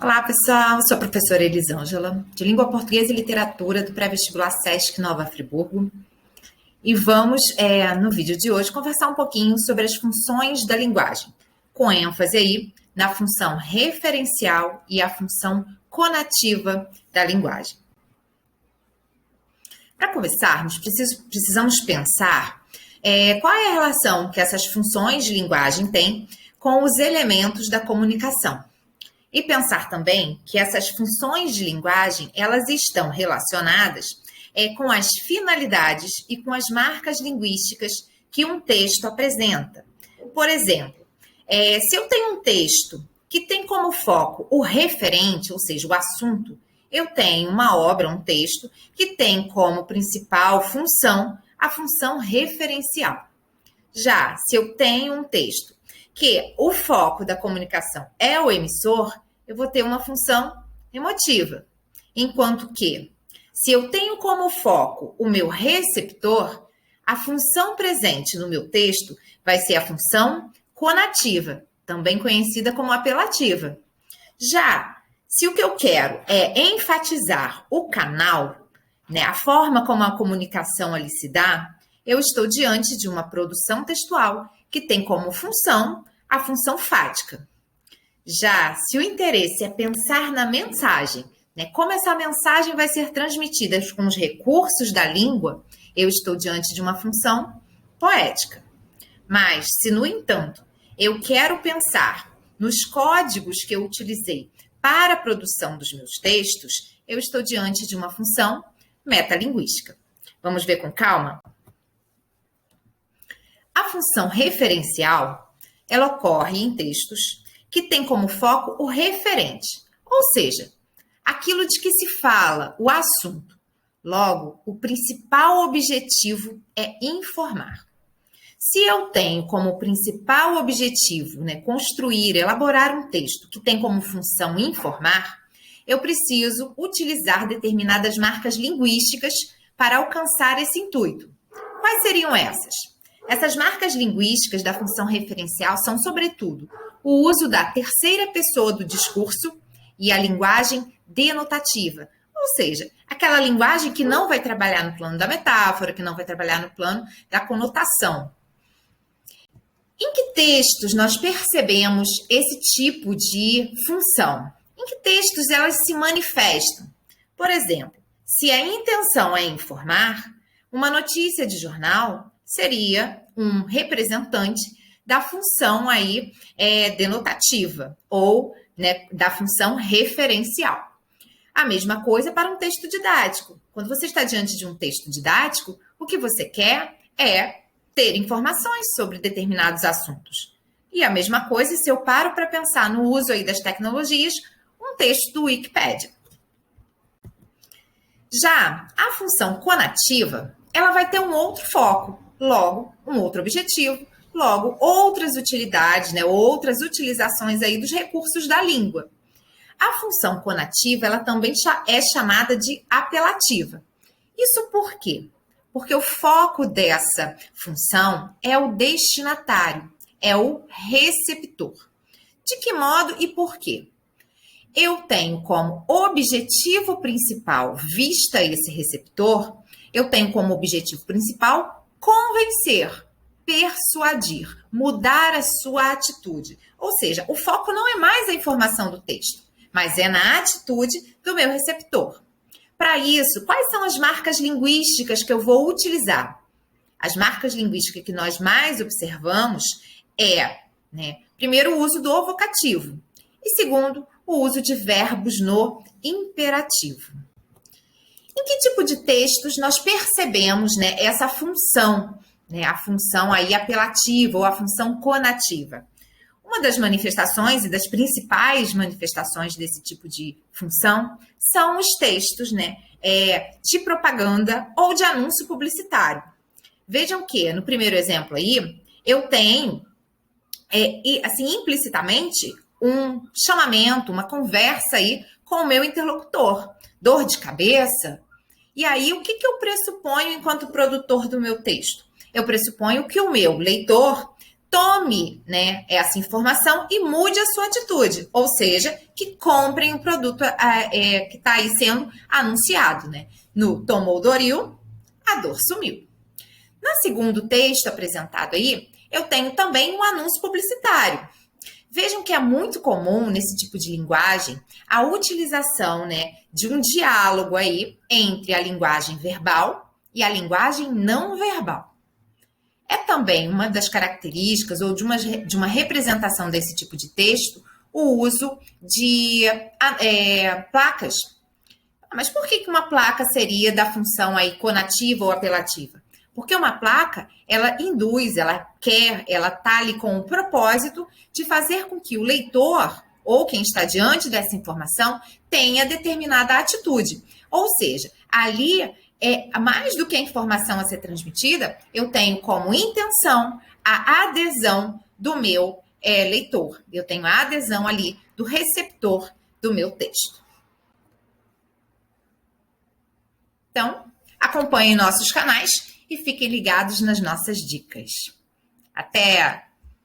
Olá, pessoal. Sou a professora Elisângela, de Língua Portuguesa e Literatura do Pré-Vestibular SESC Nova Friburgo. E vamos, no vídeo de hoje, conversar um pouquinho sobre as funções da linguagem, com ênfase aí na função referencial e a função conativa da linguagem. Para começarmos, precisamos pensar qual é a relação que essas funções de linguagem têm com os elementos da comunicação. E pensar também que essas funções de linguagem, elas estão relacionadas com as finalidades e com as marcas linguísticas que um texto apresenta. Por exemplo, se eu tenho um texto que tem como foco o referente, ou seja, o assunto, eu tenho uma obra, um texto, que tem como principal função a função referencial. Já se eu tenho um texto que o foco da comunicação é o emissor, eu vou ter uma função emotiva. Enquanto que, se eu tenho como foco o meu receptor, a função presente no meu texto vai ser a função conativa, também conhecida como apelativa. Já se o que eu quero é enfatizar o canal, a forma como a comunicação ali se dá, eu estou diante de uma produção textual que tem como função a função fática. Já se o interesse é pensar na mensagem, como essa mensagem vai ser transmitida com os recursos da língua, eu estou diante de uma função poética. Mas, se, no entanto, eu quero pensar nos códigos que eu utilizei para a produção dos meus textos, eu estou diante de uma função metalinguística. Vamos ver com calma? A função referencial, ela ocorre em textos que tem como foco o referente, ou seja, aquilo de que se fala, o assunto. Logo, o principal objetivo é informar. Se eu tenho como principal objetivo, construir, elaborar um texto que tem como função informar, eu preciso utilizar determinadas marcas linguísticas para alcançar esse intuito. Quais seriam essas? Essas marcas linguísticas da função referencial são, sobretudo, o uso da terceira pessoa do discurso e a linguagem denotativa, ou seja, aquela linguagem que não vai trabalhar no plano da metáfora, que não vai trabalhar no plano da conotação. Em que textos nós percebemos esse tipo de função? Em que textos elas se manifestam? Por exemplo, se a intenção é informar, uma notícia de jornal seria um representante da função aí denotativa ou da função referencial. A mesma coisa para um texto didático. Quando você está diante de um texto didático, o que você quer é ter informações sobre determinados assuntos. E a mesma coisa se eu paro para pensar no uso aí das tecnologias, um texto do Wikipédia. Já a função conativa, ela vai ter um outro foco, logo, um outro objetivo, logo, outras utilidades, outras utilizações aí dos recursos da língua. A função conativa, ela também é chamada de apelativa. Isso por quê? Porque o foco dessa função é o destinatário, é o receptor. De que modo e por quê? Eu tenho como objetivo principal, vista esse receptor, eu tenho como objetivo principal convencer, persuadir, mudar a sua atitude. Ou seja, o foco não é mais a informação do texto, mas é na atitude do meu receptor. Para isso, quais são as marcas linguísticas que eu vou utilizar? As marcas linguísticas que nós mais observamos primeiro, o uso do vocativo e segundo, o uso de verbos no imperativo. Em que tipo de textos nós percebemos essa função, a função aí apelativa ou a função conativa? Uma das manifestações e das principais manifestações desse tipo de função são os textos de propaganda ou de anúncio publicitário. Vejam que, no primeiro exemplo aí, eu tenho, implicitamente, um chamamento, uma conversa aí com o meu interlocutor. Dor de cabeça? E aí, o que eu pressuponho enquanto produtor do meu texto? Eu pressuponho que o meu leitor tome, né, essa informação e mude a sua atitude, ou seja, que comprem o produto que está aí sendo anunciado, né? No tomou Doril, a dor sumiu. No segundo texto apresentado aí, eu tenho também um anúncio publicitário. Vejam que é muito comum nesse tipo de linguagem a utilização, né, de um diálogo aí entre a linguagem verbal e a linguagem não verbal. É também uma das características ou de uma representação desse tipo de texto o uso de placas. Mas por que uma placa seria da função aí conativa ou apelativa? Porque uma placa, ela induz, ela quer, ela está ali com o propósito de fazer com que o leitor ou quem está diante dessa informação tenha determinada atitude. Ou seja, ali mais do que a informação a ser transmitida, eu tenho como intenção a adesão do meu leitor. Eu tenho a adesão ali do receptor do meu texto. Então, acompanhem nossos canais e fiquem ligados nas nossas dicas. Até!